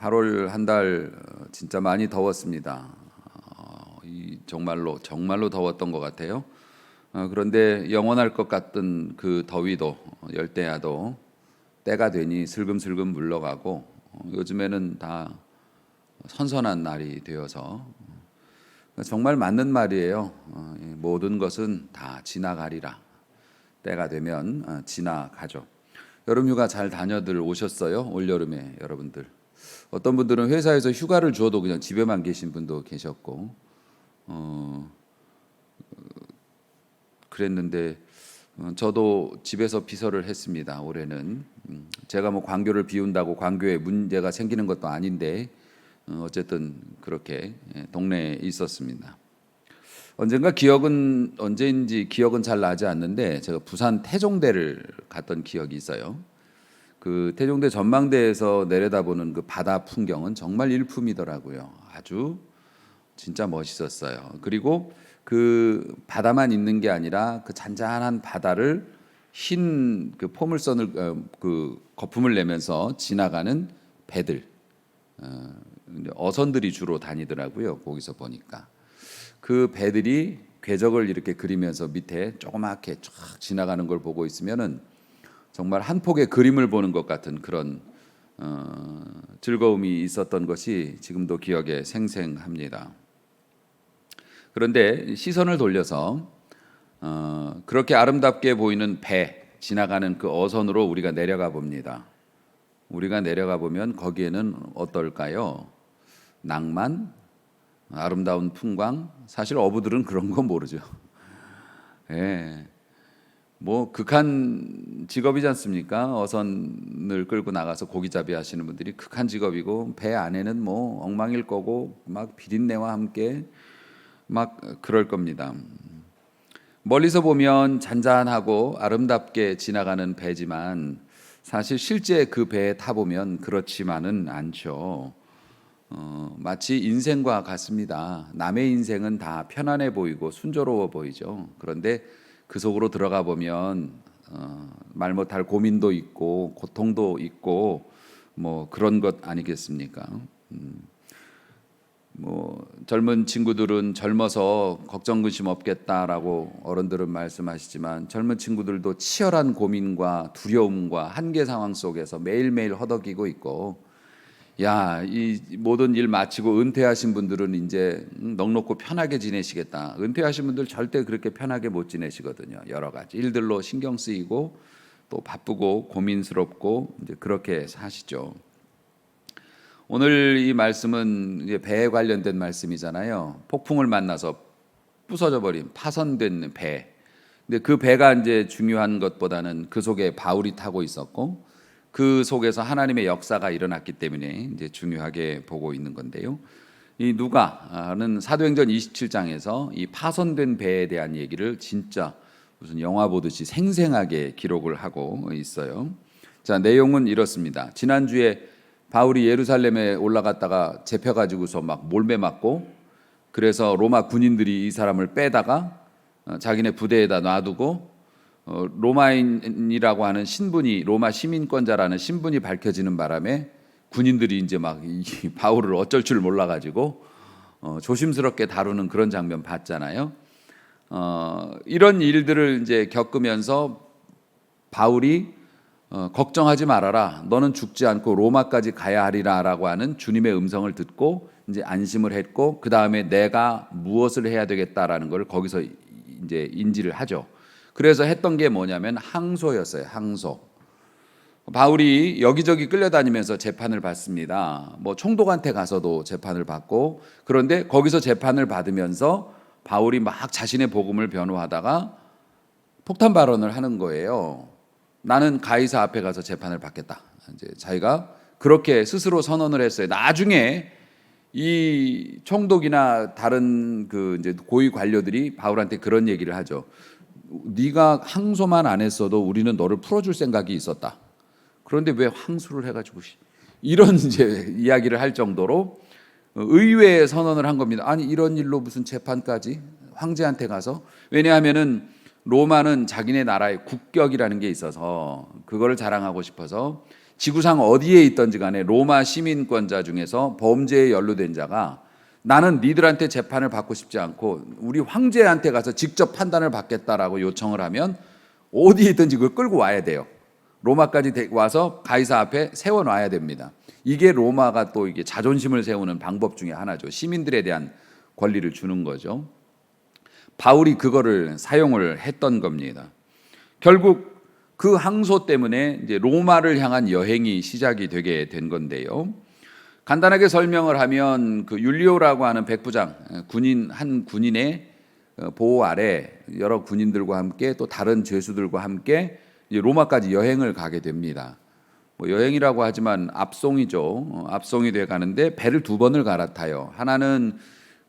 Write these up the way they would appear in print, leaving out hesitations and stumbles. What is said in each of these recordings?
8월 한 달 진짜 많이 더웠습니다. 정말로 더웠던 것 같아요. 그런데 영원할 것 같던 그 더위도 열대야도 때가 되니 슬금슬금 물러가고 요즘에는 다 선선한 날이 되어서 정말 맞는 말이에요. 모든 것은 다 지나가리라. 때가 되면 지나가죠. 여름휴가 잘 다녀들 오셨어요? 올여름에 여러분들. 어떤 분들은 회사에서 휴가를 줘도 그냥 집에만 계신 분도 계셨고 그랬는데 저도 집에서 비서를 했습니다. 올해는 제가 뭐 광교를 비운다고 광교에 문제가 생기는 것도 아닌데 어쨌든 그렇게 동네에 있었습니다. 언제인지 기억은 잘 나지 않는데 제가 부산 태종대를 갔던 기억이 있어요. 그 태종대 전망대에서 내려다보는 그 바다 풍경은 정말 일품이더라고요. 아주 진짜 멋있었어요. 그리고 그 바다만 있는 게 아니라 그 잔잔한 바다를 흰 그 포물선을 그 거품을 내면서 지나가는 배들, 어선들이 주로 다니더라고요. 거기서 보니까 그 배들이 궤적을 이렇게 그리면서 밑에 조그맣게 쫙 지나가는 걸 보고 있으면은 정말 한 폭의 그림을 보는 것 같은 그런 즐거움이 있었던 것이 지금도 기억에 생생합니다. 그런데 시선을 돌려서 그렇게 아름답게 보이는 배 지나가는 그 어선으로 우리가 내려가 봅니다. 우리가 내려가 보면 거기에는 어떨까요? 낭만, 아름다운 풍광. 사실 어부들은 그런 건 모르죠. 예. 뭐 극한 직업이지 않습니까? 어선을 끌고 나가서 고기잡이 하시는 분들이 극한 직업이고 배 안에는 뭐 엉망일 거고 막 비린내와 함께 막 그럴 겁니다. 멀리서 보면 잔잔하고 아름답게 지나가는 배지만 사실 실제 그 배에 타보면 그렇지만은 않죠. 마치 인생과 같습니다. 남의 인생은 다 편안해 보이고 순조로워 보이죠. 그런데 그 속으로 들어가 보면 말 못할 고민도 있고 고통도 있고 뭐 그런 것 아니겠습니까? 뭐 젊은 친구들은 젊어서 걱정 근심 없겠다라고 어른들은 말씀하시지만 젊은 친구들도 치열한 고민과 두려움과 한계 상황 속에서 매일매일 허덕이고 있고 이 모든 일 마치고 은퇴하신 분들은 이제 넉넉고 편하게 지내시겠다. 은퇴하신 분들 절대 그렇게 편하게 못 지내시거든요. 여러 가지 일들로 신경 쓰이고 또 바쁘고 고민스럽고 이제 그렇게 사시죠. 오늘 이 말씀은 이제 배에 관련된 말씀이잖아요. 폭풍을 만나서 부서져 버린 파손된 배. 근데 그 배가 이제 중요한 것보다는 그 속에 바울이 타고 있었고 그 속에서 하나님의 역사가 일어났기 때문에 이제 중요하게 보고 있는 건데요. 이 누가는 사도행전 27장에서 이 파손된 배에 대한 얘기를 진짜 무슨 영화 보듯이 생생하게 기록을 하고 있어요. 자, 내용은 이렇습니다. 지난주에 바울이 예루살렘에 올라갔다가 잡혀가지고서 막 몰매 맞고 그래서 로마 군인들이 이 사람을 빼다가 자기네 부대에다 놔두고 로마인이라고 하는 신분이 로마 시민권자라는 신분이 밝혀지는 바람에 군인들이 이제 막 이 바울을 어쩔 줄 몰라가지고 조심스럽게 다루는 그런 장면 봤잖아요. 이런 일들을 이제 겪으면서 바울이 걱정하지 말아라. 너는 죽지 않고 로마까지 가야 하리라라고 하는 주님의 음성을 듣고 이제 안심을 했고 그 다음에 내가 무엇을 해야 되겠다라는 걸 거기서 이제 인지를 하죠. 그래서 했던 게 뭐냐면 항소였어요. 항소. 바울이 여기저기 끌려다니면서 재판을 받습니다. 뭐 총독한테 가서도 재판을 받고 그런데 거기서 재판을 받으면서 바울이 막 자신의 복음을 변호하다가 폭탄 발언을 하는 거예요. 나는 가이사 앞에 가서 재판을 받겠다. 이제 자기가 그렇게 스스로 선언을 했어요. 나중에 이 총독이나 다른 그 이제 고위 관료들이 바울한테 그런 얘기를 하죠. 네가 항소만 안 했어도 우리는 너를 풀어줄 생각이 있었다. 그런데 왜 항소를 해가지고 이런 이제 이야기를 할 정도로 의외의 선언을 한 겁니다. 아니 이런 일로 무슨 재판까지 황제한테 가서 왜냐하면은 로마는 자기네 나라의 국격이라는 게 있어서 그거를 자랑하고 싶어서 지구상 어디에 있든지 간에 로마 시민권자 중에서 범죄에 연루된 자가 나는 니들한테 재판을 받고 싶지 않고 우리 황제한테 가서 직접 판단을 받겠다라고 요청을 하면 어디에 있든지 그걸 끌고 와야 돼요. 로마까지 와서 가이사 앞에 세워놔야 됩니다. 이게 로마가 또 이게 자존심을 세우는 방법 중에 하나죠. 시민들에 대한 권리를 주는 거죠. 바울이 그거를 사용을 했던 겁니다. 결국 그 항소 때문에 이제 로마를 향한 여행이 시작이 되게 된 건데요. 간단하게 설명을 하면 그 율리오라고 하는 백부장 한 군인의 보호 아래 여러 군인들과 함께 또 다른 죄수들과 함께 이제 로마까지 여행을 가게 됩니다. 뭐 여행이라고 하지만 압송이죠. 압송이 돼 가는데 배를 두 번을 갈아타요. 하나는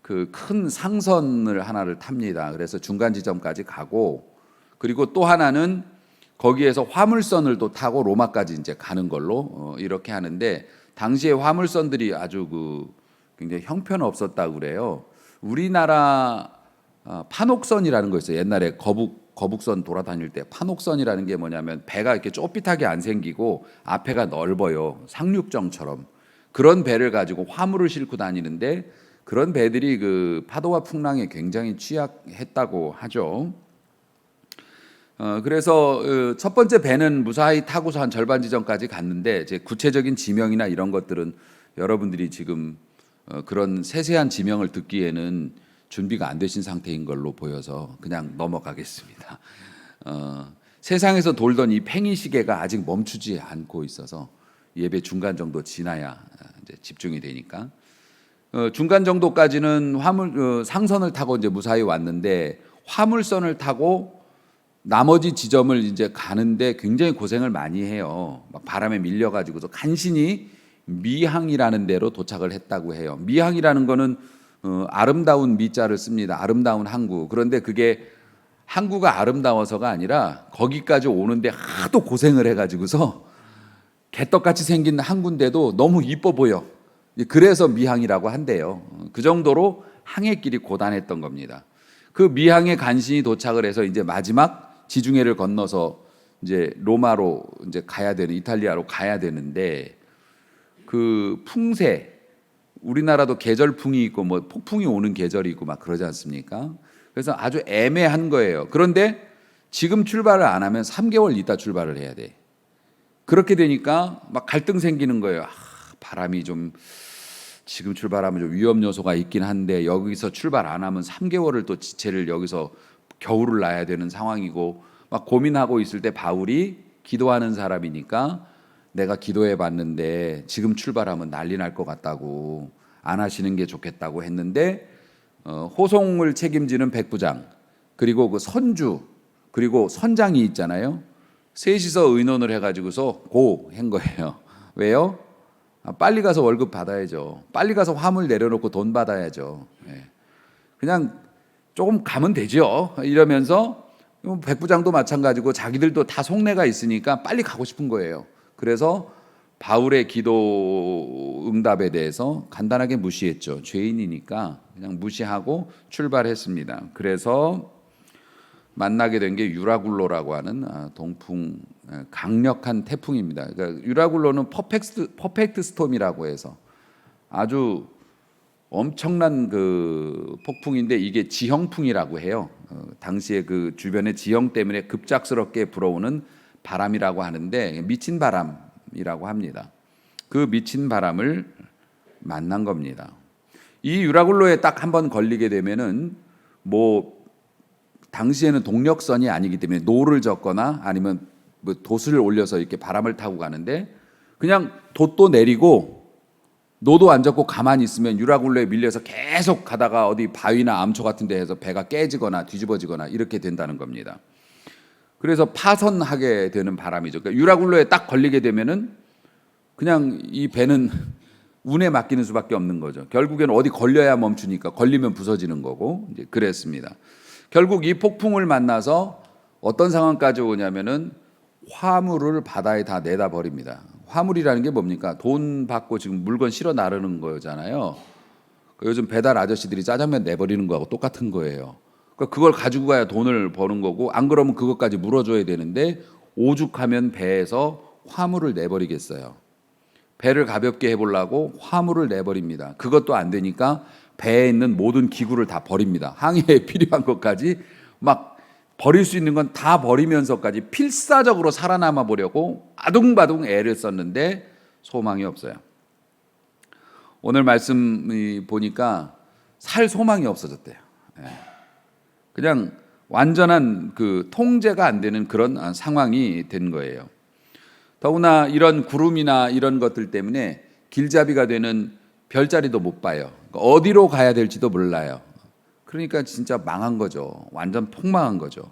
그 큰 상선을 하나를 탑니다. 그래서 중간 지점까지 가고, 그리고 또 하나는 거기에서 화물선을 또 타고 로마까지 이제 가는 걸로 이렇게 하는데, 당시에 화물선들이 아주 굉장히 형편없었다고 그래요. 우리나라 판옥선이라는 거 있어요. 옛날에 거북선 돌아다닐 때 판옥선이라는 게 뭐냐면 배가 이렇게 좁빗하게 안 생기고 앞에가 넓어요. 상륙정처럼. 그런 배를 가지고 화물을 싣고 다니는데, 그런 배들이 그 파도와 풍랑에 굉장히 취약했다고 하죠. 그래서 첫 번째 배는 무사히 타고서 한 절반 지점까지 갔는데, 이제 구체적인 지명이나 이런 것들은 여러분들이 지금 그런 세세한 지명을 듣기에는 준비가 안 되신 상태인 걸로 보여서 그냥 넘어가겠습니다. 세상에서 돌던 이 팽이 시계가 아직 멈추지 않고 있어서 예배 중간 정도 지나야 이제 집중이 되니까 중간 정도까지는 상선을 타고 이제 무사히 왔는데, 화물선을 타고 나머지 지점을 이제 가는데 굉장히 고생을 많이 해요. 막 바람에 밀려가지고서 간신히 미항이라는 데로 도착을 했다고 해요. 미항이라는 거는 아름다운 미자를 씁니다. 아름다운 항구. 그런데 그게 항구가 아름다워서가 아니라 거기까지 오는데 하도 고생을 해가지고서 개떡같이 생긴 항구인데도 너무 이뻐 보여. 그래서 미항이라고 한대요. 그 정도로 항해길이 고단했던 겁니다. 그 미항에 간신히 도착을 해서 이제 마지막 지중해를 건너서 이제 로마로 이제 가야 되는, 이탈리아로 가야 되는데, 그 풍세, 우리나라도 계절풍이 있고 뭐 폭풍이 오는 계절이 있고 막 그러지 않습니까? 그래서 아주 애매한 거예요. 그런데 지금 출발을 안 하면 3개월 있다 출발을 해야 돼. 그렇게 되니까 막 갈등 생기는 거예요. 바람이 좀 지금 출발하면 좀 위험 요소가 있긴 한데 여기서 출발 안 하면 3개월을 또 지체를 여기서 겨울을 나야 되는 상황이고, 막 고민하고 있을 때 바울이 기도하는 사람이니까 내가 기도해 봤는데 지금 출발하면 난리 날 것 같다고, 안 하시는 게 좋겠다고 했는데 호송을 책임지는 백부장, 그리고 그 선주, 그리고 선장이 있잖아요. 셋이서 의논을 해가지고서 한 거예요. 왜요? 빨리 가서 월급 받아야죠. 빨리 가서 화물 내려놓고 돈 받아야죠. 그냥 조금 가면 되죠. 이러면서 백부장도 마찬가지고 자기들도 다 속내가 있으니까 빨리 가고 싶은 거예요. 그래서 바울의 기도 응답에 대해서 간단하게 무시했죠. 죄인이니까 그냥 무시하고 출발했습니다. 그래서 만나게 된 게 유라굴로라고 하는 동풍, 강력한 태풍입니다. 그러니까 유라굴로는 퍼펙트 스톰이라고 해서 아주 엄청난 그 폭풍인데, 이게 지형풍이라고 해요. 당시에 그 주변의 지형 때문에 급작스럽게 불어오는 바람이라고 하는데 미친 바람이라고 합니다. 그 미친 바람을 만난 겁니다. 이 유라굴로에 딱 한 번 걸리게 되면은 뭐 당시에는 동력선이 아니기 때문에 노를 젓거나 아니면 뭐 돛을 올려서 이렇게 바람을 타고 가는데, 그냥 돛도 내리고 노도 안 젓고 가만히 있으면 유라굴로에 밀려서 계속 가다가 어디 바위나 암초 같은 데에서 배가 깨지거나 뒤집어지거나 이렇게 된다는 겁니다. 그래서 파선하게 되는 바람이죠. 그러니까 유라굴로에 딱 걸리게 되면은 그냥 이 배는 운에 맡기는 수밖에 없는 거죠. 결국에는 어디 걸려야 멈추니까 걸리면 부서지는 거고, 이제 그랬습니다. 결국 이 폭풍을 만나서 어떤 상황까지 오냐면은 화물을 바다에 다 내다 버립니다. 화물이라는 게 뭡니까? 돈 받고 지금 물건 실어 나르는 거잖아요. 요즘 배달 아저씨들이 짜장면 내버리는 거하고 똑같은 거예요. 그걸 가지고 가야 돈을 버는 거고, 안 그러면 그것까지 물어줘야 되는데 오죽하면 배에서 화물을 내버리겠어요? 배를 가볍게 해보려고 화물을 내버립니다. 그것도 안 되니까 배에 있는 모든 기구를 다 버립니다. 항해에 필요한 것까지 막 버릴 수 있는 건 다 버리면서까지 필사적으로 살아남아 보려고 아둥바둥 애를 썼는데 소망이 없어요. 오늘 말씀 보니까 살 소망이 없어졌대요. 그냥 완전한 그 통제가 안 되는 그런 상황이 된 거예요. 더구나 이런 구름이나 이런 것들 때문에 길잡이가 되는 별자리도 못 봐요. 어디로 가야 될지도 몰라요. 그러니까 진짜 망한 거죠. 완전 폭망한 거죠.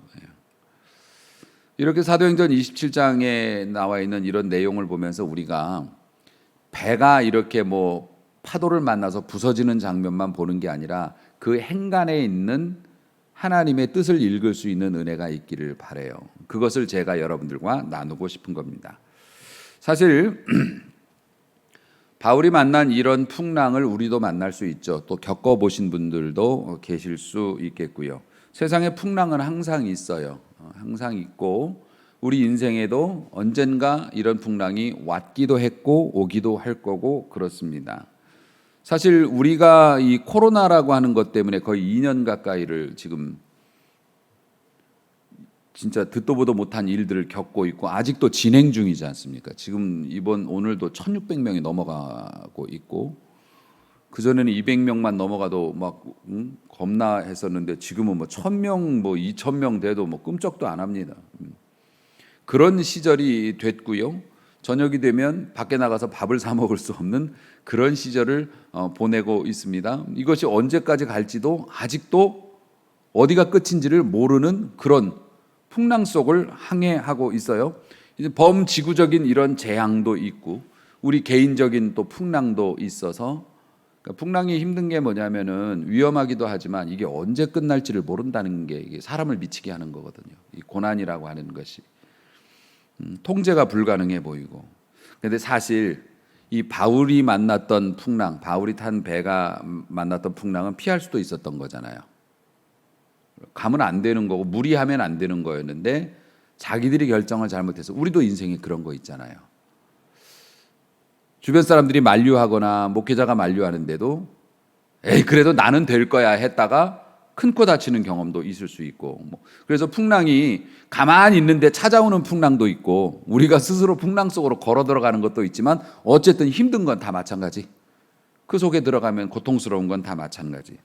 이렇게 사도행전 27장에 나와 있는 이런 내용을 보면서 우리가 배가 이렇게 뭐 파도를 만나서 부서지는 장면만 보는 게 아니라 그 행간에 있는 하나님의 뜻을 읽을 수 있는 은혜가 있기를 바라요. 그것을 제가 여러분들과 나누고 싶은 겁니다. 사실 바울이 만난 이런 풍랑을 우리도 만날 수 있죠. 또 겪어보신 분들도 계실 수 있겠고요. 세상에 풍랑은 항상 있어요. 항상 있고 우리 인생에도 언젠가 이런 풍랑이 왔기도 했고 오기도 할 거고 그렇습니다. 사실 우리가 이 코로나라고 하는 것 때문에 거의 2년 가까이를 지금 진짜 듣도 보도 못한 일들을 겪고 있고 아직도 진행 중이지 않습니까? 지금 오늘도 1,600명이 넘어가고 있고 그전에는 200명만 넘어가도 막 겁나 했었는데 지금은 뭐 1,000명, 뭐 2,000명 돼도 뭐 끔찍도 안 합니다. 그런 시절이 됐고요. 저녁이 되면 밖에 나가서 밥을 사 먹을 수 없는 그런 시절을 보내고 있습니다. 이것이 언제까지 갈지도 아직도 어디가 끝인지를 모르는 그런 풍랑 속을 항해하고 있어요. 이제 범지구적인 이런 재앙도 있고 우리 개인적인 또 풍랑도 있어서 그러니까 풍랑이 힘든 게 뭐냐면은 위험하기도 하지만 이게 언제 끝날지를 모른다는 게 이게 사람을 미치게 하는 거거든요. 이 고난이라고 하는 것이 통제가 불가능해 보이고. 그런데 사실 이 바울이 만났던 풍랑, 바울이 탄 배가 만났던 풍랑은 피할 수도 있었던 거잖아요. 가면 안 되는 거고 무리하면 안 되는 거였는데 자기들이 결정을 잘못해서 우리도 인생에 그런 거 있잖아요. 주변 사람들이 만류하거나 목회자가 만류하는데도 에이 그래도 나는 될 거야 했다가 큰 코 다치는 경험도 있을 수 있고 그래서 풍랑이 가만히 있는데 찾아오는 풍랑도 있고 우리가 스스로 풍랑 속으로 걸어 들어가는 것도 있지만 어쨌든 힘든 건 다 마찬가지. 그 속에 들어가면 고통스러운 건 다 마찬가지.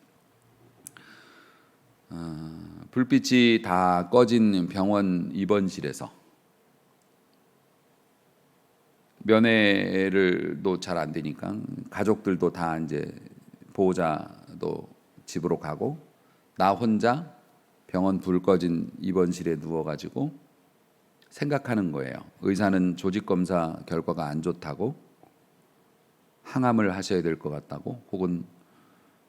불빛이 다 꺼진 병원 입원실에서 면회를도 잘 안 되니까 가족들도 다 이제 보호자도 집으로 가고 나 혼자 병원 불 꺼진 입원실에 누워가지고 생각하는 거예요. 의사는 조직 검사 결과가 안 좋다고 항암을 하셔야 될 것 같다고 혹은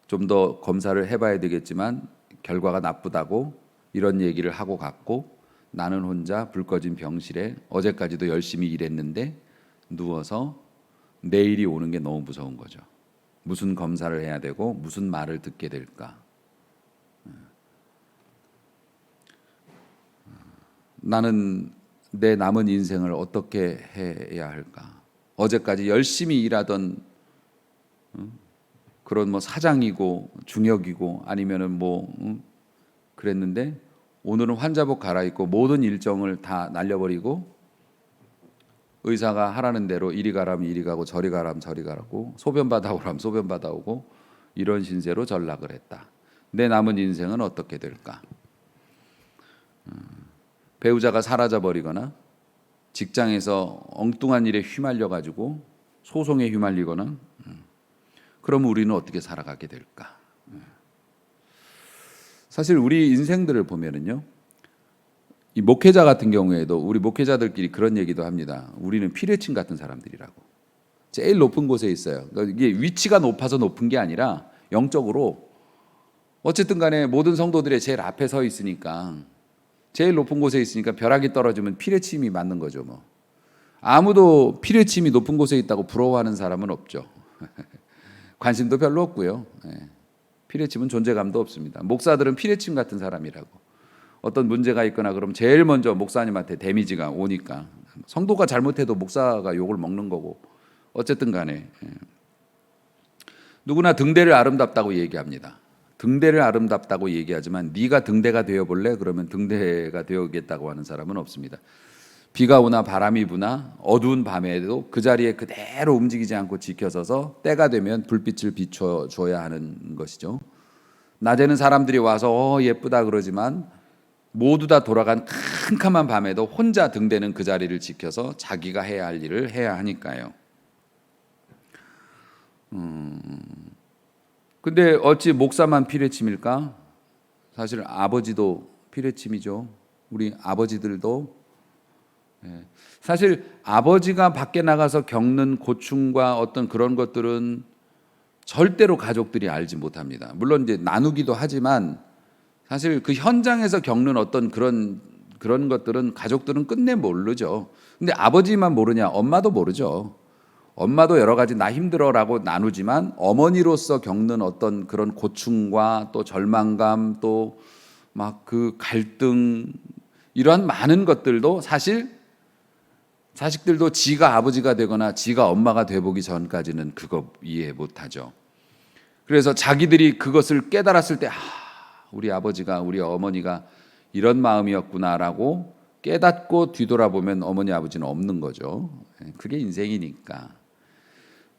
좀 더 검사를 해봐야 되겠지만 결과가 나쁘다고 이런 얘기를 하고 갔고 나는 혼자 불 꺼진 병실에 어제까지도 열심히 일했는데 누워서 내일이 오는 게 너무 무서운 거죠. 무슨 검사를 해야 되고 무슨 말을 듣게 될까. 나는 내 남은 인생을 어떻게 해야 할까. 어제까지 열심히 일하던 그런 뭐 사장이고 중역이고 아니면은 뭐 그랬는데 오늘은 환자복 갈아입고 모든 일정을 다 날려버리고 의사가 하라는 대로 이리 가라면 이리 가고 저리 가라면 저리 가라고 소변 받아오라면 소변 받아오고 이런 신세로 전락을 했다. 내 남은 인생은 어떻게 될까? 배우자가 사라져 버리거나 직장에서 엉뚱한 일에 휘말려 가지고 소송에 휘말리거나 그러면 우리는 어떻게 살아가게 될까? 사실 우리 인생들을 보면은요. 이 목회자 같은 경우에도 우리 목회자들끼리 그런 얘기도 합니다. 우리는 피뢰친 같은 사람들이라고. 제일 높은 곳에 있어요. 그러니까 이게 위치가 높아서 높은 게 아니라 영적으로 어쨌든 간에 모든 성도들의 제일 앞에 서 있으니까 제일 높은 곳에 있으니까 벼락이 떨어지면 피뢰침이 맞는 거죠. 뭐 아무도 피뢰침이 높은 곳에 있다고 부러워하는 사람은 없죠. 관심도 별로 없고요. 피뢰침은 존재감도 없습니다. 목사들은 피뢰침 같은 사람이라고. 어떤 문제가 있거나 그럼 제일 먼저 목사님한테 데미지가 오니까 성도가 잘못해도 목사가 욕을 먹는 거고 어쨌든 간에 누구나 등대를 아름답다고 얘기합니다. 등대를 아름답다고 얘기하지만 네가 등대가 되어볼래? 그러면 등대가 되어겠다고 하는 사람은 없습니다. 비가 오나 바람이 부나 어두운 밤에도 그 자리에 그대로 움직이지 않고 지켜서서 때가 되면 불빛을 비춰줘야 하는 것이죠. 낮에는 사람들이 와서 예쁘다 그러지만 모두 다 돌아간 캄캄한 밤에도 혼자 등대는 그 자리를 지켜서 자기가 해야 할 일을 해야 하니까요. 근데 어찌 목사만 피뢰침일까? 사실 아버지도 피뢰침이죠. 우리 아버지들도 사실 아버지가 밖에 나가서 겪는 고충과 어떤 그런 것들은 절대로 가족들이 알지 못합니다. 물론 이제 나누기도 하지만 사실 그 현장에서 겪는 어떤 그런 것들은 가족들은 끝내 모르죠. 근데 아버지만 모르냐? 엄마도 모르죠. 엄마도 여러 가지 나 힘들어라고 나누지만 어머니로서 겪는 어떤 그런 고충과 또 절망감 또 막 그 갈등 이러한 많은 것들도 사실 자식들도 지가 아버지가 되거나 지가 엄마가 돼보기 전까지는 그거 이해 못하죠. 그래서 자기들이 그것을 깨달았을 때 우리 아버지가 우리 어머니가 이런 마음이었구나라고 깨닫고 뒤돌아보면 어머니 아버지는 없는 거죠. 그게 인생이니까.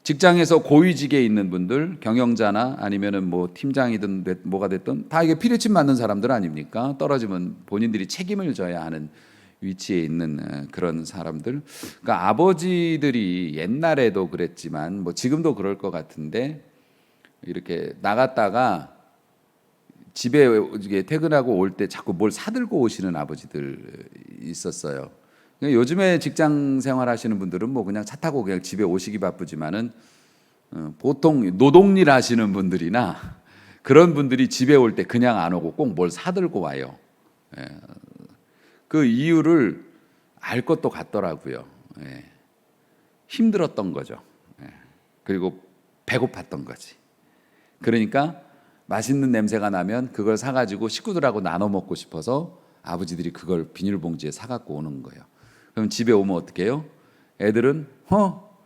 직장에서 고위직에 있는 분들, 경영자나 아니면은 뭐 팀장이든 뭐가 됐든 다 이게 피뢰침 맞는 사람들 아닙니까? 떨어지면 본인들이 책임을 져야 하는 위치에 있는 그런 사람들. 그러니까 아버지들이 옛날에도 그랬지만 뭐 지금도 그럴 것 같은데 이렇게 나갔다가 집에 퇴근하고 올 때 자꾸 뭘 사들고 오시는 아버지들 있었어요. 요즘에 직장 생활하시는 분들은 뭐 그냥 차 타고 그냥 집에 오시기 바쁘지만은 보통 노동일 하시는 분들이나 그런 분들이 집에 올 때 그냥 안 오고 꼭 뭘 사들고 와요. 그 이유를 알 것도 같더라고요. 힘들었던 거죠. 그리고 배고팠던 거지. 그러니까 맛있는 냄새가 나면 그걸 사가지고 식구들하고 나눠 먹고 싶어서 아버지들이 그걸 비닐봉지에 사갖고 오는 거예요. 그럼 집에 오면 어떻게 해요? 애들은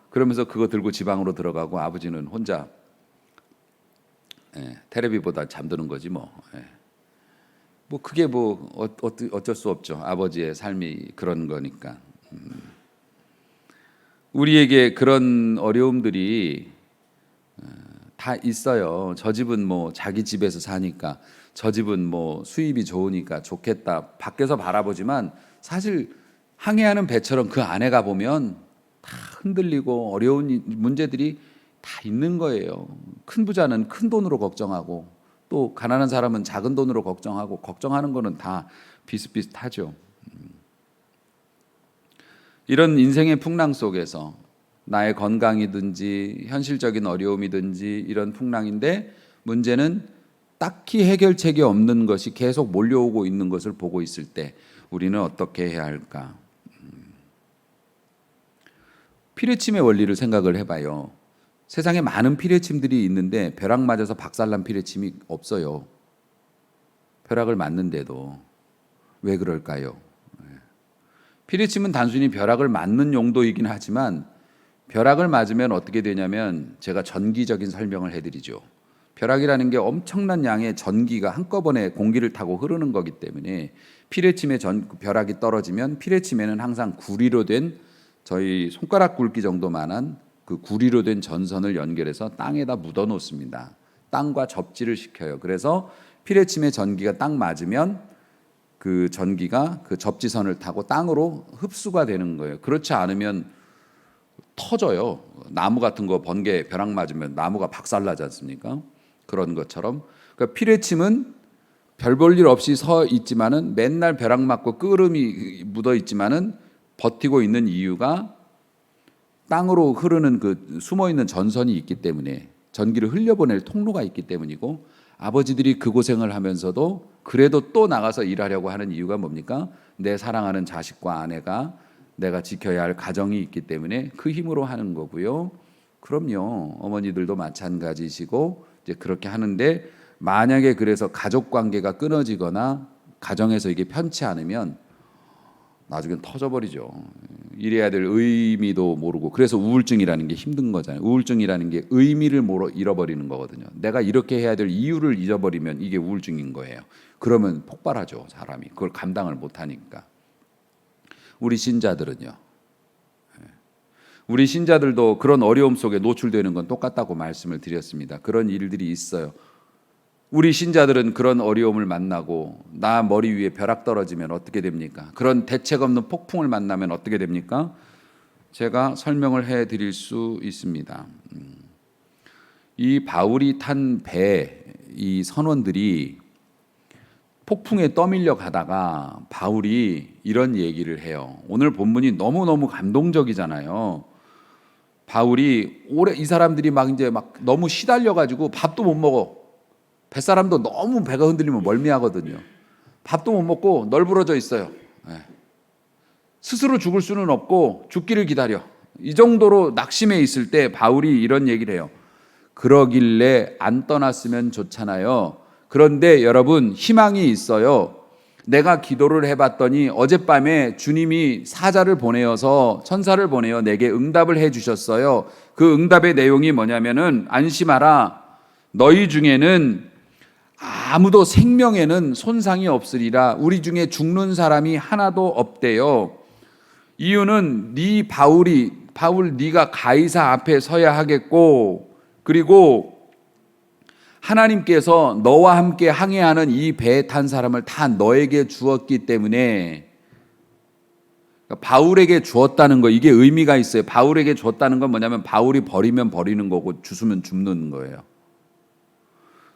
그러면서 그거 들고 지방으로 들어가고 아버지는 혼자 텔레비 보다 잠드는 거지 뭐. 뭐 그게 뭐 어쩔 수 없죠. 아버지의 삶이 그런 거니까. 우리에게 그런 어려움들이 다 있어요. 저 집은 뭐 자기 집에서 사니까, 저 집은 뭐 수입이 좋으니까 좋겠다. 밖에서 바라보지만 사실 항해하는 배처럼 그 안에 가 보면 다 흔들리고 어려운 문제들이 다 있는 거예요. 큰 부자는 큰 돈으로 걱정하고 또 가난한 사람은 작은 돈으로 걱정하고 걱정하는 거는 다 비슷비슷하죠. 이런 인생의 풍랑 속에서 나의 건강이든지 현실적인 어려움이든지 이런 풍랑인데 문제는 딱히 해결책이 없는 것이 계속 몰려오고 있는 것을 보고 있을 때 우리는 어떻게 해야 할까? 피뢰침의 원리를 생각을 해봐요. 세상에 많은 피뢰침들이 있는데 벼락 맞아서 박살난 피뢰침이 없어요. 벼락을 맞는데도 왜 그럴까요? 피뢰침은 단순히 벼락을 맞는 용도이긴 하지만 벼락을 맞으면 어떻게 되냐면 제가 전기적인 설명을 해드리죠. 벼락이라는 게 엄청난 양의 전기가 한꺼번에 공기를 타고 흐르는 거기 때문에 피뢰침에 벼락이 떨어지면 피뢰침에는 항상 구리로 된 저희 손가락 굵기 정도만한 그 구리로 된 전선을 연결해서 땅에다 묻어 놓습니다. 땅과 접지를 시켜요. 그래서 피뢰침에 전기가 딱 맞으면 그 전기가 그 접지선을 타고 땅으로 흡수가 되는 거예요. 그렇지 않으면 터져요. 나무 같은 거 번개 벼락 맞으면 나무가 박살나지 않습니까? 그런 것처럼 그러니까 피뢰침은 별 볼 일 없이 서 있지만은 맨날 벼락 맞고 끄름이 묻어 있지만은 버티고 있는 이유가 땅으로 흐르는 그 숨어 있는 전선이 있기 때문에 전기를 흘려보낼 통로가 있기 때문이고 아버지들이 그 고생을 하면서도 그래도 또 나가서 일하려고 하는 이유가 뭡니까? 내 사랑하는 자식과 아내가 내가 지켜야 할 가정이 있기 때문에 그 힘으로 하는 거고요. 그럼요. 어머니들도 마찬가지시고 이제 그렇게 하는데 만약에 그래서 가족 관계가 끊어지거나 가정에서 이게 편치 않으면 나중엔 터져버리죠. 이래야 될 의미도 모르고. 그래서 우울증이라는 게 힘든 거잖아요. 우울증이라는 게 의미를 잃어버리는 거거든요. 내가 이렇게 해야 될 이유를 잊어버리면 이게 우울증인 거예요. 그러면 폭발하죠, 사람이. 그걸 감당을 못하니까. 우리 신자들은요, 우리 신자들도 그런 어려움 속에 노출되는 건 똑같다고 말씀을 드렸습니다. 그런 일들이 있어요. 우리 신자들은 그런 어려움을 만나고 나 머리 위에 벼락 떨어지면 어떻게 됩니까? 그런 대책 없는 폭풍을 만나면 어떻게 됩니까? 제가 설명을 해드릴 수 있습니다. 이 바울이 탄 배, 이 선원들이 폭풍에 떠밀려 가다가 바울이 이런 얘기를 해요. 오늘 본문이 너무너무 감동적이잖아요. 바울이 이 사람들이 막 너무 시달려 가지고 밥도 못 먹어. 뱃사람도 너무 배가 흔들리면 멀미하거든요. 밥도 못 먹고 널브러져 있어요. 스스로 죽을 수는 없고 죽기를 기다려. 이 정도로 낙심해 있을 때 바울이 이런 얘기를 해요. 그러길래 안 떠났으면 좋잖아요. 그런데 여러분, 희망이 있어요. 내가 기도를 해봤더니 어젯밤에 주님이 사자를 보내어서 천사를 보내어 내게 응답을 해주셨어요. 그 응답의 내용이 뭐냐면은, 안심하라, 너희 중에는 아무도 생명에는 손상이 없으리라. 우리 중에 죽는 사람이 하나도 없대요. 이유는 바울 네가 가이사 앞에 서야 하겠고, 그리고 하나님께서 너와 함께 항해하는 이 배에 탄 사람을 다 너에게 주었기 때문에, 그러니까 바울에게 주었다는 거, 이게 의미가 있어요. 바울에게 주었다는 건 뭐냐면 바울이 버리면 버리는 거고 주스면 줍는 거예요.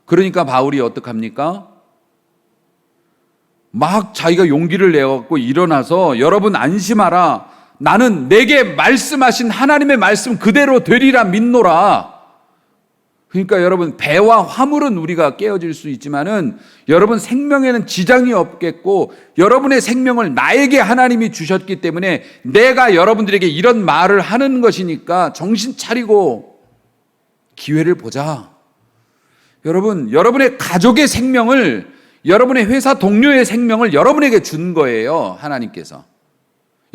그러니까 바울이 어떡합니까? 막 자기가 용기를 내갖고 일어나서, 여러분 안심하라, 나는 내게 말씀하신 하나님의 말씀 그대로 되리라 믿노라. 그러니까 여러분, 배와 화물은 우리가 깨어질 수 있지만은 여러분 생명에는 지장이 없겠고, 여러분의 생명을 나에게 하나님이 주셨기 때문에 내가 여러분들에게 이런 말을 하는 것이니까 정신 차리고 기회를 보자. 여러분, 여러분의 가족의 생명을, 여러분의 회사 동료의 생명을 여러분에게 준 거예요, 하나님께서.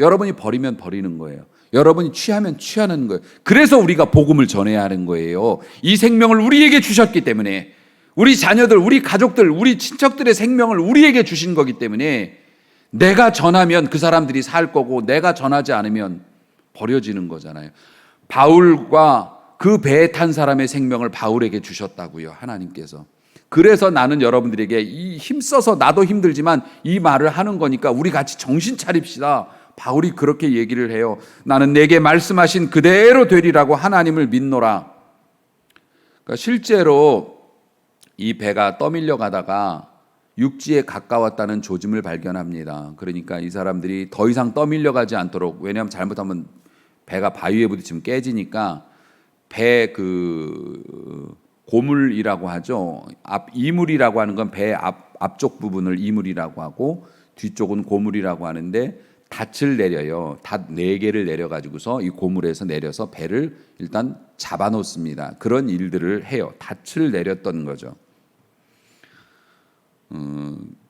여러분이 버리면 버리는 거예요. 여러분이 취하면 취하는 거예요. 그래서 우리가 복음을 전해야 하는 거예요. 이 생명을 우리에게 주셨기 때문에, 우리 자녀들, 우리 가족들, 우리 친척들의 생명을 우리에게 주신 거기 때문에 내가 전하면 그 사람들이 살 거고, 내가 전하지 않으면 버려지는 거잖아요. 바울과 그 배에 탄 사람의 생명을 바울에게 주셨다고요, 하나님께서. 그래서 나는 여러분들에게 힘써서, 나도 힘들지만 이 말을 하는 거니까 우리 같이 정신 차립시다. 바울이 그렇게 얘기를 해요. 나는 내게 말씀하신 그대로 되리라고 하나님을 믿노라. 그러니까 실제로 이 배가 떠밀려 가다가 육지에 가까웠다는 조짐을 발견합니다. 그러니까 이 사람들이 더 이상 떠밀려 가지 않도록, 왜냐하면 잘못하면 배가 바위에 부딪히면 깨지니까 배 고물이라고 하죠. 이물이라고 하는 건 배 앞쪽 부분을 이물이라고 하고, 뒤쪽은 고물이라고 하는데, 닻을 내려요. 닷 4개를 내려가지고서 이 고물에서 내려서 배를 일단 잡아놓습니다. 그런 일들을 해요. 닻을 내렸던 거죠.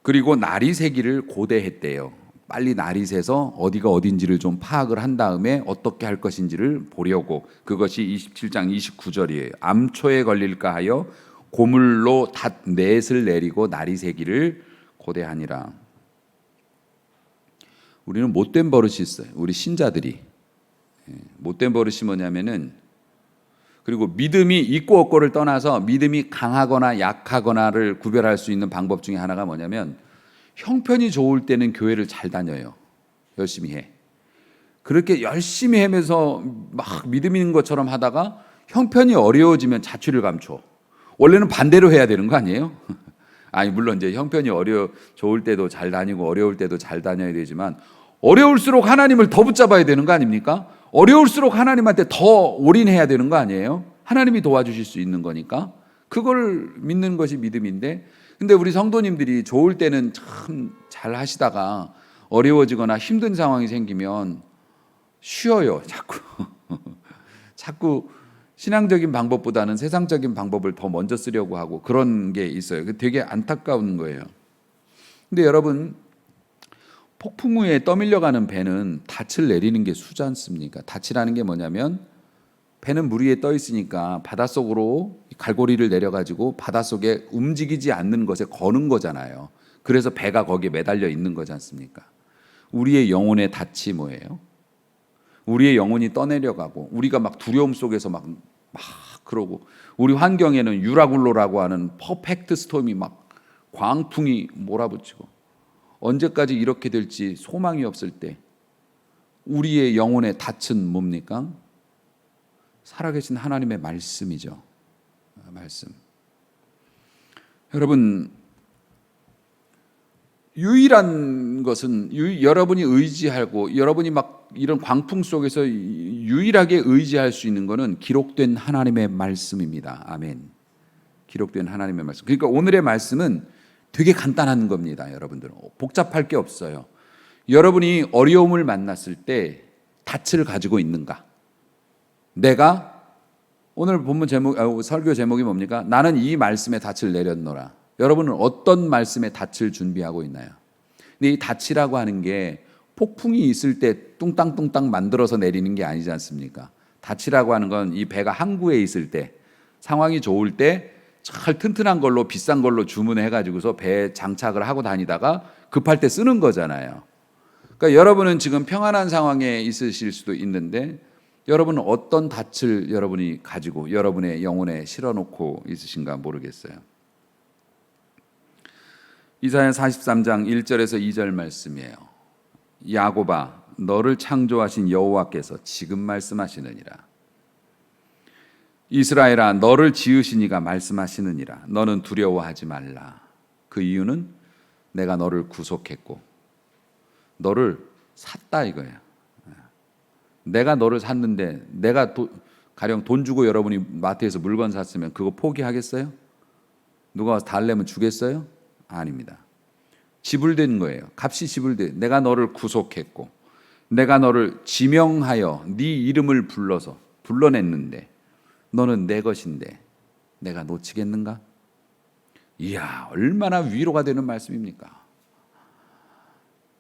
그리고 날이 새기를 고대했대요. 빨리 날이 새서 어디가 어딘지를 좀 파악을 한 다음에 어떻게 할 것인지를 보려고. 그것이 27장 29절이에요. 암초에 걸릴까 하여 고물로 닷 넷을 내리고 날이 새기를 고대하니라. 우리는 못된 버릇이 있어요. 우리 신자들이. 못된 버릇이 뭐냐면은, 그리고 믿음이 있고 없고를 떠나서 믿음이 강하거나 약하거나를 구별할 수 있는 방법 중에 하나가 뭐냐면, 형편이 좋을 때는 교회를 잘 다녀요. 열심히 해. 그렇게 열심히 하면서 막 믿음 있는 것처럼 하다가 형편이 어려워지면 자취를 감춰. 원래는 반대로 해야 되는 거 아니에요? 아니, 물론 이제 형편이 좋을 때도 잘 다니고 어려울 때도 잘 다녀야 되지만, 어려울수록 하나님을 더 붙잡아야 되는 거 아닙니까? 어려울수록 하나님한테 더 올인해야 되는 거 아니에요? 하나님이 도와주실 수 있는 거니까. 그걸 믿는 것이 믿음인데, 근데 우리 성도님들이 좋을 때는 참 잘 하시다가 어려워지거나 힘든 상황이 생기면 쉬어요, 자꾸 신앙적인 방법보다는 세상적인 방법을 더 먼저 쓰려고 하고, 그런 게 있어요. 되게 안타까운 거예요. 근데 여러분, 폭풍 후에 떠밀려가는 배는 닻을 내리는 게 수지 않습니까? 닻이라는 게 뭐냐면 배는 물 위에 떠 있으니까 바닷속으로 갈고리를 내려가지고 바닷속에 움직이지 않는 것에 거는 거잖아요. 그래서 배가 거기에 매달려 있는 거지 않습니까? 우리의 영혼의 닻이 뭐예요? 우리의 영혼이 떠내려가고 우리가 막 두려움 속에서 막 그러고 우리 환경에는 유라굴로라고 하는 퍼펙트 스톰이 막 광풍이 몰아붙이고 언제까지 이렇게 될지 소망이 없을 때 우리의 영혼의 닻은 뭡니까? 살아계신 하나님의 말씀이죠. 말씀. 여러분, 유일한 것은 여러분이 의지하고 여러분이 막 이런 광풍 속에서 유일하게 의지할 수 있는 것은 기록된 하나님의 말씀입니다. 아멘. 기록된 하나님의 말씀. 그러니까 오늘의 말씀은 되게 간단한 겁니다. 여러분들 복잡할 게 없어요. 여러분이 어려움을 만났을 때 닻을 가지고 있는가? 내가 오늘 본문 제목, 설교 제목이 뭡니까? 나는 이 말씀에 닻을 내렸노라. 여러분은 어떤 말씀에 닻을 준비하고 있나요? 근데 이 닻이라고 하는 게 폭풍이 있을 때 뚱땅뚱땅 만들어서 내리는 게 아니지 않습니까? 닻이라고 하는 건 이 배가 항구에 있을 때 상황이 좋을 때 잘 튼튼한 걸로 비싼 걸로 주문해 가지고서 배에 장착을 하고 다니다가 급할 때 쓰는 거잖아요. 그러니까 여러분은 지금 평안한 상황에 있으실 수도 있는데 여러분은 어떤 닻을 여러분이 가지고 여러분의 영혼에 실어놓고 있으신가 모르겠어요. 이사야 43장 1절에서 2절 말씀이에요. 야곱아 너를 창조하신 여호와께서 지금 말씀하시느니라. 이스라엘아 너를 지으신 이가 말씀하시느니라. 너는 두려워하지 말라. 그 이유는 내가 너를 구속했고 너를 샀다 이거예요. 내가 너를 샀는데 내가 가령 돈 주고 여러분이 마트에서 물건 샀으면 그거 포기하겠어요? 누가 와서 달래면 주겠어요? 아닙니다. 지불된 거예요. 값이 지불돼. 내가 너를 구속했고 내가 너를 지명하여 네 이름을 불러냈는데 너는 내 것인데 내가 놓치겠는가? 이야 얼마나 위로가 되는 말씀입니까?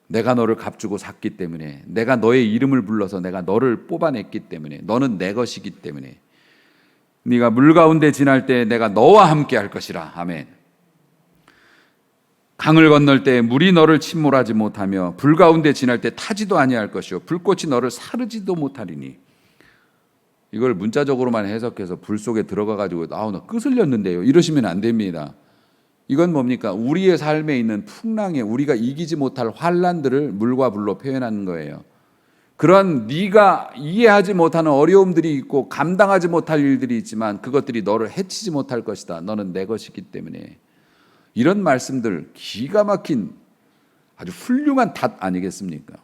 내가 너를 값주고 샀기 때문에 내가 너의 이름을 불러서 내가 너를 뽑아냈기 때문에 너는 내 것이기 때문에 네가 물 가운데 지날 때 내가 너와 함께 할 것이라. 아멘. 강을 건널 때 물이 너를 침몰하지 못하며 불 가운데 지날 때 타지도 아니할 것이요 불꽃이 너를 사르지도 못하리니. 이걸 문자적으로만 해석해서 불 속에 들어가 가지고 나 끄슬렸는데요 이러시면 안 됩니다. 이건 뭡니까? 우리의 삶에 있는 풍랑에 우리가 이기지 못할 환난들을 물과 불로 표현하는 거예요. 그런 네가 이해하지 못하는 어려움들이 있고 감당하지 못할 일들이 있지만 그것들이 너를 해치지 못할 것이다. 너는 내 것이기 때문에. 이런 말씀들 기가 막힌 아주 훌륭한 닷 아니겠습니까?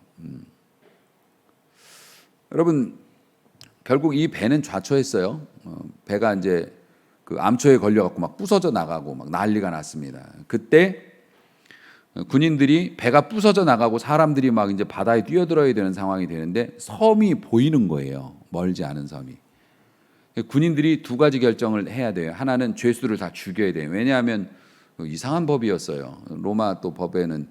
여러분 결국 이 배는 좌초했어요. 배가 이제 그 암초에 걸려갖고 막 부서져 나가고 막 난리가 났습니다. 그때 군인들이 배가 부서져 나가고 사람들이 막 이제 바다에 뛰어들어야 되는 상황이 되는데 섬이 보이는 거예요. 멀지 않은 섬이. 군인들이 두 가지 결정을 해야 돼요. 하나는 죄수를 다 죽여야 돼요. 왜냐하면 이상한 법이었어요. 로마 또 법에는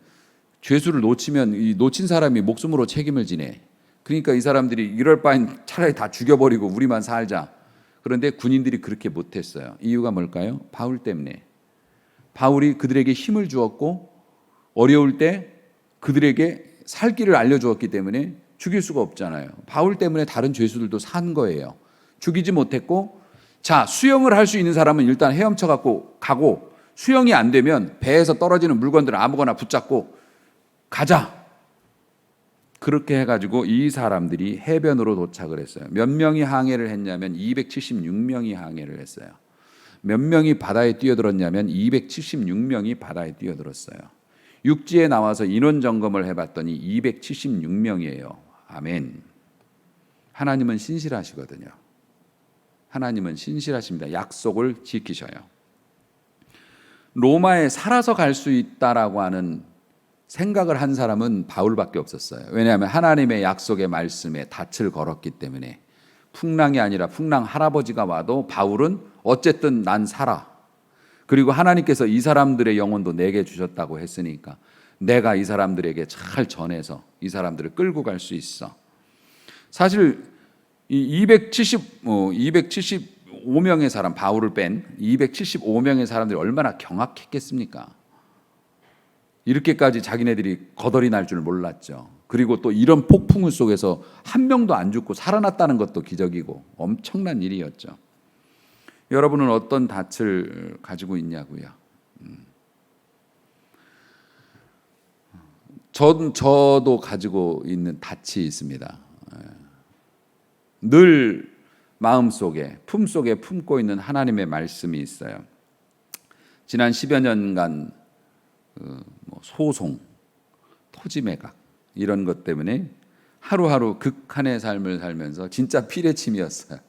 죄수를 놓치면 이 놓친 사람이 목숨으로 책임을 지네. 그러니까 이 사람들이 이럴 바엔 차라리 다 죽여버리고 우리만 살자. 그런데 군인들이 그렇게 못했어요. 이유가 뭘까요? 바울 때문에. 바울이 그들에게 힘을 주었고 어려울 때 그들에게 살 길을 알려주었기 때문에 죽일 수가 없잖아요. 바울 때문에 다른 죄수들도 산 거예요. 죽이지 못했고 자 수영을 할 수 있는 사람은 일단 헤엄쳐 갖고 가고 수영이 안 되면 배에서 떨어지는 물건들을 아무거나 붙잡고 가자. 그렇게 해가지고 이 사람들이 해변으로 도착을 했어요. 몇 명이 항해를 했냐면 276명이 항해를 했어요. 몇 명이 바다에 뛰어들었냐면 276명이 바다에 뛰어들었어요. 육지에 나와서 인원 점검을 해봤더니 276명이에요. 아멘. 하나님은 신실하시거든요. 하나님은 신실하십니다. 약속을 지키셔요. 로마에 살아서 갈 수 있다라고 하는 생각을 한 사람은 바울밖에 없었어요. 왜냐하면 하나님의 약속의 말씀에 닻을 걸었기 때문에. 풍랑이 아니라 풍랑 할아버지가 와도 바울은 어쨌든 난 살아. 그리고 하나님께서 이 사람들의 영혼도 내게 주셨다고 했으니까 내가 이 사람들에게 잘 전해서 이 사람들을 끌고 갈 수 있어. 사실 이 275명의 사람, 바울을 뺀 275명의 사람들이 얼마나 경악했겠습니까? 이렇게까지 자기네들이 거덜이 날 줄 몰랐죠. 그리고 또 이런 폭풍우 속에서 한 명도 안 죽고 살아났다는 것도 기적이고 엄청난 일이었죠. 여러분은 어떤 닻을 가지고 있냐고요? 저도 가지고 있는 닻이 있습니다. 늘 마음속에 품속에 품고 있는 하나님의 말씀이 있어요. 지난 10여 년간 소송, 토지 매각 이런 것 때문에 하루하루 극한의 삶을 살면서 진짜 피레침이었어요.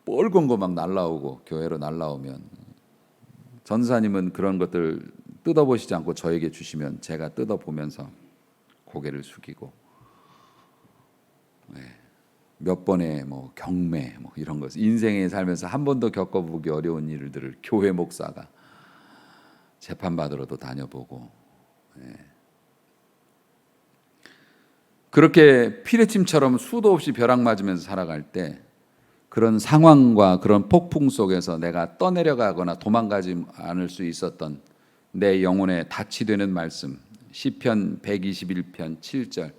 뻘건 거 막 날라오고 교회로 날라오면 전사님은 그런 것들 뜯어보시지 않고 저에게 주시면 제가 뜯어보면서 고개를 숙이고 몇 번의 경매 이런 것 인생에 살면서 한 번도 겪어보기 어려운 일들을 교회 목사가 재판받으러도 다녀보고 그렇게 피레침처럼 수도 없이 벼락 맞으면서 살아갈 때 그런 상황과 그런 폭풍 속에서 내가 떠내려가거나 도망가지 않을 수 있었던 내 영혼의 닻이 되는 말씀 시편 121편 7절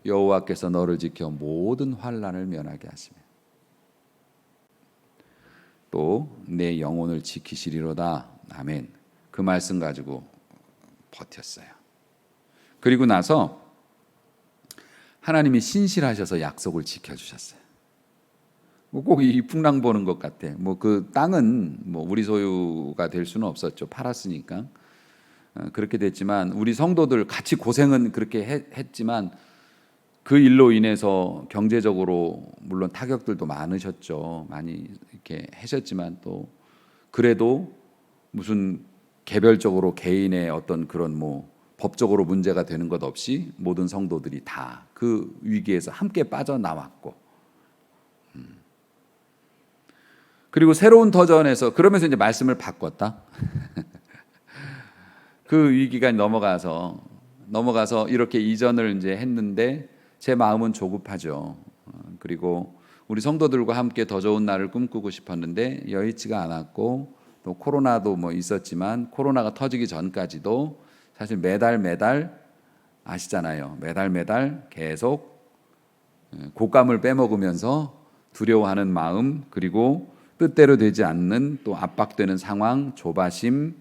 여호와께서 너를 지켜 모든 환난을 면하게 하시며 또 내 영혼을 지키시리로다. 아멘. 그 말씀 가지고 버텼어요. 그리고 나서 하나님이 신실하셔서 약속을 지켜주셨어요. 꼭 이 풍랑 보는 것 같아. 그 땅은 우리 소유가 될 수는 없었죠. 팔았으니까. 그렇게 됐지만 우리 성도들 같이 고생은 그렇게 했지만 그 일로 인해서 경제적으로 물론 타격들도 많으셨죠. 많이 이렇게 하셨지만 또 그래도 무슨 개별적으로 개인의 어떤 그런 법적으로 문제가 되는 것 없이 모든 성도들이 다 그 위기에서 함께 빠져나왔고 그리고 새로운 터전에서 그러면서 이제 말씀을 바꿨다. 그 위기가 넘어가서 이렇게 이전을 이제 했는데 제 마음은 조급하죠. 그리고 우리 성도들과 함께 더 좋은 날을 꿈꾸고 싶었는데 여의치가 않았고 또 코로나도 있었지만 코로나가 터지기 전까지도 사실 매달 아시잖아요. 매달 계속 곶감을 빼먹으면서 두려워하는 마음 그리고 뜻대로 되지 않는 또 압박되는 상황, 조바심,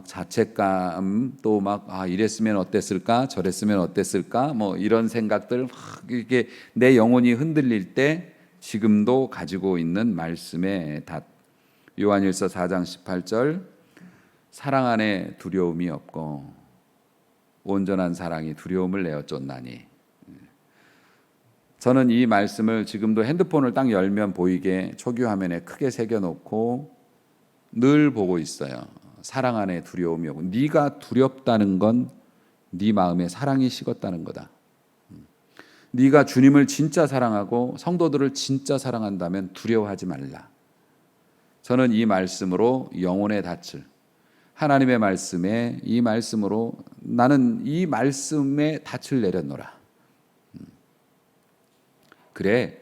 자책감 또 이랬으면 어땠을까 저랬으면 어땠을까 이런 생각들 이게 내 영혼이 흔들릴 때 지금도 가지고 있는 말씀의 닷 요한일서 4장 18절 사랑 안에 두려움이 없고 온전한 사랑이 두려움을 내어 쫓나니 저는 이 말씀을 지금도 핸드폰을 딱 열면 보이게 초교 화면에 크게 새겨놓고 늘 보고 있어요. 사랑 안에 두려움이 없고 네가 두렵다는 건 네 마음에 사랑이 식었다는 거다. 네가 주님을 진짜 사랑하고 성도들을 진짜 사랑한다면 두려워하지 말라. 저는 이 말씀으로 영혼의 닻을 하나님의 말씀에 이 말씀으로 나는 이 말씀에 닻을 내렸노라. 그래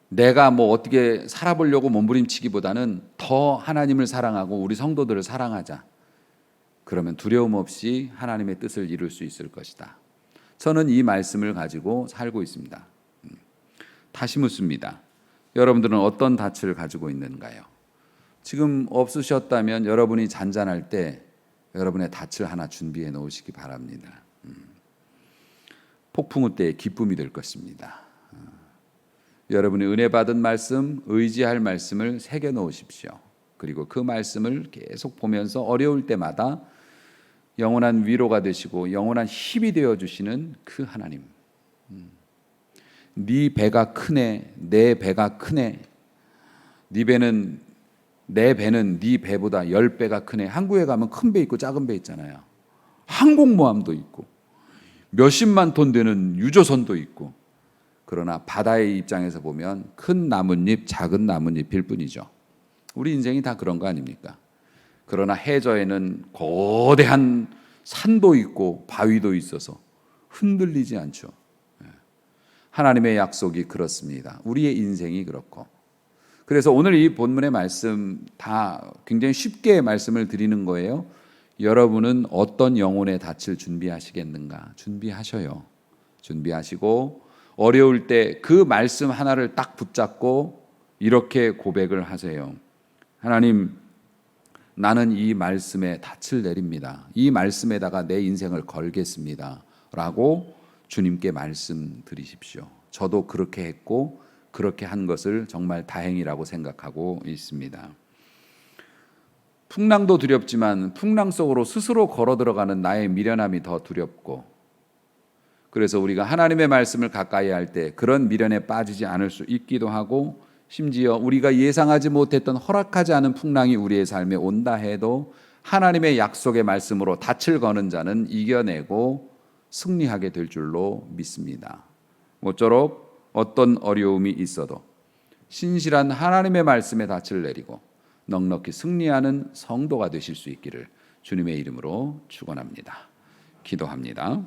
내가 어떻게 살아보려고 몸부림치기보다는 더 하나님을 사랑하고 우리 성도들을 사랑하자. 그러면 두려움 없이 하나님의 뜻을 이룰 수 있을 것이다. 저는 이 말씀을 가지고 살고 있습니다. 다시 묻습니다. 여러분들은 어떤 닻을 가지고 있는가요? 지금 없으셨다면 여러분이 잔잔할 때 여러분의 닻을 하나 준비해 놓으시기 바랍니다. 폭풍우 때의 기쁨이 될 것입니다. 여러분이 은혜 받은 말씀, 의지할 말씀을 새겨 놓으십시오. 그리고 그 말씀을 계속 보면서 어려울 때마다 영원한 위로가 되시고 영원한 힘이 되어 주시는 그 하나님. 네 배가 크네, 내 배가 크네. 내 배는 네 배보다 10배가 크네. 한국에 가면 큰 배 있고 작은 배 있잖아요. 항공모함도 있고 몇십만 톤 되는 유조선도 있고. 그러나 바다의 입장에서 보면 큰 나뭇잎, 작은 나뭇잎일 뿐이죠. 우리 인생이 다 그런 거 아닙니까? 그러나 해저에는 거대한 산도 있고 바위도 있어서 흔들리지 않죠. 하나님의 약속이 그렇습니다. 우리의 인생이 그렇고. 그래서 오늘 이 본문의 말씀 다 굉장히 쉽게 말씀을 드리는 거예요. 여러분은 어떤 영혼의 닻을 준비하시겠는가? 준비하셔요. 준비하시고 어려울 때 그 말씀 하나를 딱 붙잡고 이렇게 고백을 하세요. 하나님, 나는 이 말씀에 닻을 내립니다. 이 말씀에다가 내 인생을 걸겠습니다. 라고 주님께 말씀드리십시오. 저도 그렇게 했고 그렇게 한 것을 정말 다행이라고 생각하고 있습니다. 풍랑도 두렵지만 풍랑 속으로 스스로 걸어 들어가는 나의 미련함이 더 두렵고, 그래서 우리가 하나님의 말씀을 가까이 할 때 그런 미련에 빠지지 않을 수 있기도 하고, 심지어 우리가 예상하지 못했던 허락하지 않은 풍랑이 우리의 삶에 온다 해도 하나님의 약속의 말씀으로 닻을 거는 자는 이겨내고 승리하게 될 줄로 믿습니다. 모쪼록 어떤 어려움이 있어도 신실한 하나님의 말씀에 닻을 내리고 넉넉히 승리하는 성도가 되실 수 있기를 주님의 이름으로 축원합니다. 기도합니다.